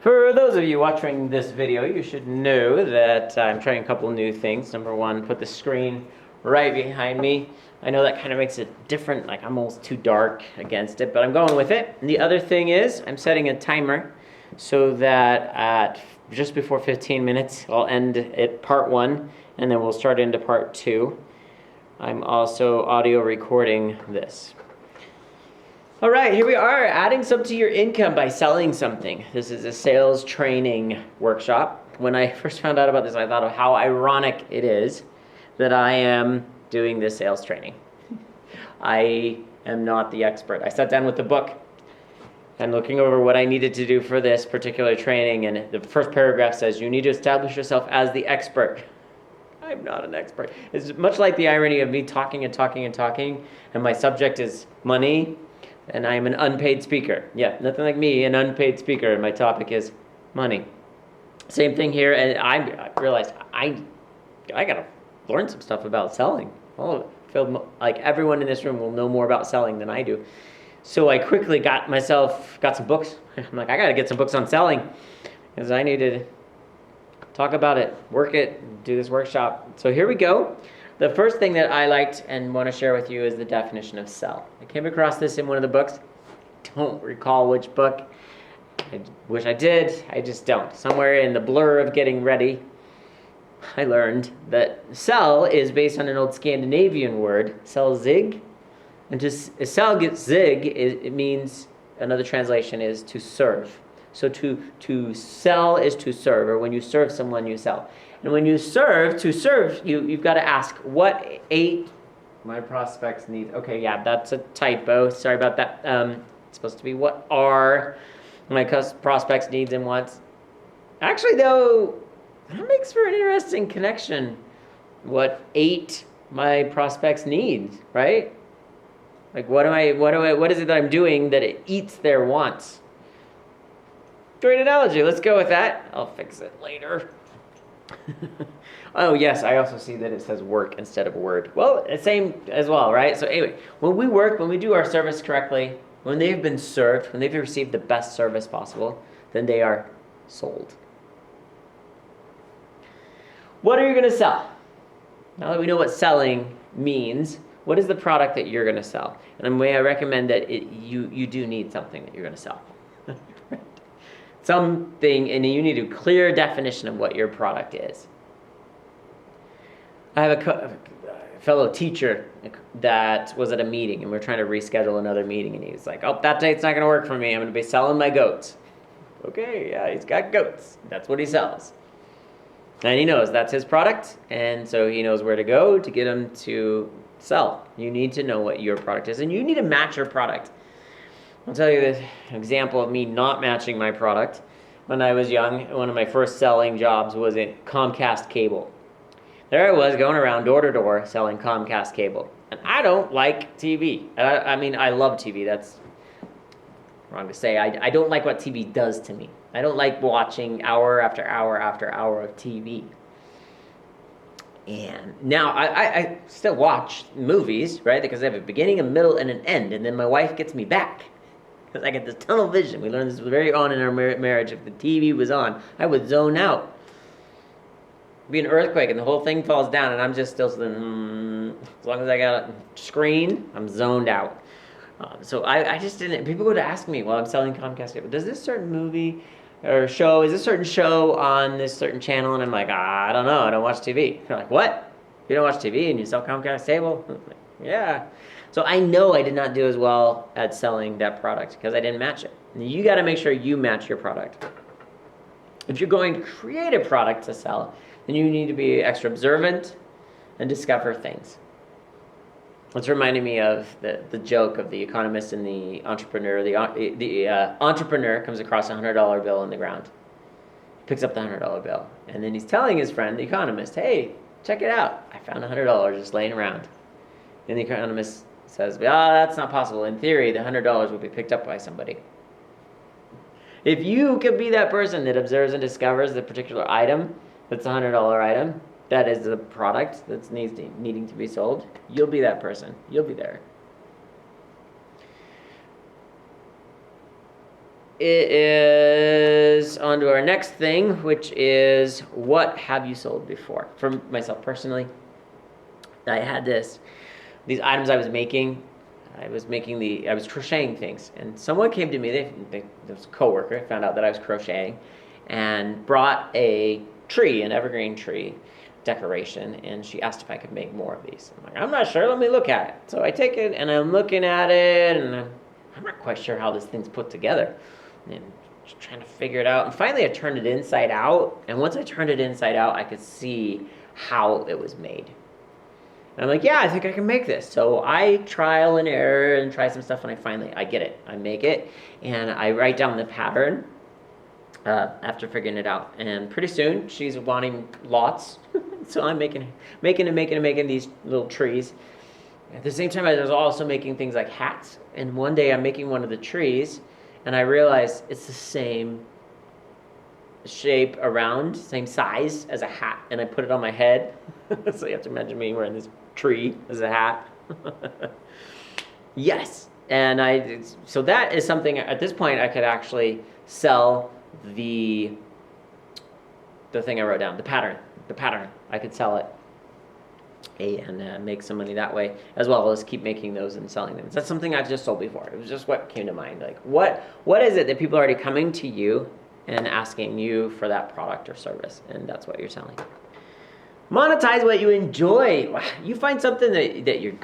For those of you watching this video, you should know that I'm trying a couple new things. Number one, put the screen right behind me. I know that kind of makes it different, like I'm almost too dark against it, but I'm going with it. And the other thing is I'm setting a timer so that at just before 15 minutes, I'll end at part one, and then we'll start into part two. I'm also audio recording this. All right, here we are, adding something to your income by selling something. This is a sales training workshop. When I first found out about this, I thought of how ironic it is that I am doing this sales training. I am not the expert. I sat down with the book and looking over what I needed to do for this particular training, and the first paragraph says, you need to establish yourself as the expert. I'm not an expert. It's much like the irony of me talking and talking and talking, and my subject is money, and I'm an unpaid speaker. Yeah, nothing like me, an unpaid speaker, and my topic is money. Same thing here, and I realized I gotta learn some stuff about selling. I feel like everyone in this room will know more about selling than I do. So I quickly got some books. I'm like, I gotta get some books on selling, because I need to talk about it, work it, do this workshop. So here we go. The first thing that I liked and want to share with you is the definition of sell. I came across this in one of the books. Don't recall which book. I wish I did. I just don't. Somewhere in the blur of getting ready, I learned that sell is based on an old Scandinavian word, sell zig. And to sell get zig, it means, another translation is to serve. So to sell is to serve, or when you serve someone, you sell. And when you serve, you've got to ask, what ate my prospects needs? Okay, yeah, that's a typo. Sorry about that. It's supposed to be, what are my prospects' needs and wants? Actually, though, that makes for an interesting connection. What ate my prospects' needs, right? Like, what is it that I'm doing that it eats their wants? Great analogy. Let's go with that. I'll fix it later. Oh, yes, I also see that it says work instead of word. Well, it's same as well, right? So anyway, when we do our service correctly, when they've been served, when they've received the best service possible, then they are sold. What are you going to sell? Now that we know what selling means, what is the product that you're going to sell? And I recommend that you do need something that you're going to sell. Something, and you need a clear definition of what your product is. I have a fellow teacher that was at a meeting, and we're trying to reschedule another meeting, and he's like, oh, that date's not going to work for me. I'm going to be selling my goats. Okay, yeah, he's got goats. That's what he sells. And he knows that's his product, and so he knows where to go to get him to sell. You need to know what your product is, and you need to match your product. I'll tell you this example of me not matching my product. When I was young, one of my first selling jobs was in Comcast cable. There I was going around door to door selling Comcast cable. And I don't like TV. I mean, I love TV. That's wrong to say. I don't like what TV does to me. I don't like watching hour after hour after hour of TV. And now I still watch movies, right? Because they have a beginning, a middle, and an end. And then my wife gets me back. Because I get this tunnel vision. We learned this very on in our marriage. If the TV was on, I would zone out. It'd be an earthquake and the whole thing falls down and I'm just still sitting, as long as I got a screen, I'm zoned out. So I just didn't, people would ask me while I'm selling Comcast cable, does this certain movie or show, is this certain show on this certain channel? And I'm like, I don't know, I don't watch TV. They're like, what? You don't watch TV and you sell Comcast cable? I'm like, yeah. So I know I did not do as well at selling that product because I didn't match it. And you got to make sure you match your product. If you're going to create a product to sell, then you need to be extra observant and discover things. It's reminding me of the joke of the economist and the entrepreneur. The entrepreneur comes across a $100 bill on the ground. He picks up the $100 bill. And then he's telling his friend, the economist, hey, check it out. I found $100 just laying around. And the economist says, that's not possible. In theory, the $100 will be picked up by somebody. If you could be that person that observes and discovers the particular item, that's a $100 item, that is the product that's needing to be sold, you'll be that person. You'll be there. It is is on to our next thing, which is what have you sold before? For myself personally, I had these items I was making. I was crocheting things, and someone came to me. There was a coworker, found out that I was crocheting, and brought a tree, an evergreen tree decoration, and she asked if I could make more of these. I'm like, I'm not sure. Let me look at it. So I take it, and I'm looking at it, and I'm not quite sure how this thing's put together, and just trying to figure it out. And finally, I turned it inside out, and once I turned it inside out, I could see how it was made. And I'm like, yeah, I think I can make this. So I trial and error and try some stuff, and I get it. I make it, and I write down the pattern after figuring it out. And pretty soon, she's wanting lots. So I'm making these little trees. At the same time, I was also making things like hats. And one day, I'm making one of the trees, and I realized it's the same shape around, same size as a hat, and I put it on my head. So you have to imagine me wearing this tree as a hat. Yes, and so that is something at this point I could actually sell the thing I wrote down, the pattern. I could sell it and make some money that way, as well as keep making those and selling them. So that's something I've just sold before. It was just what came to mind. Like, what is it that people are already coming to you and asking you for that product or service, and that's what you're selling. Monetize what you enjoy. You find something that you're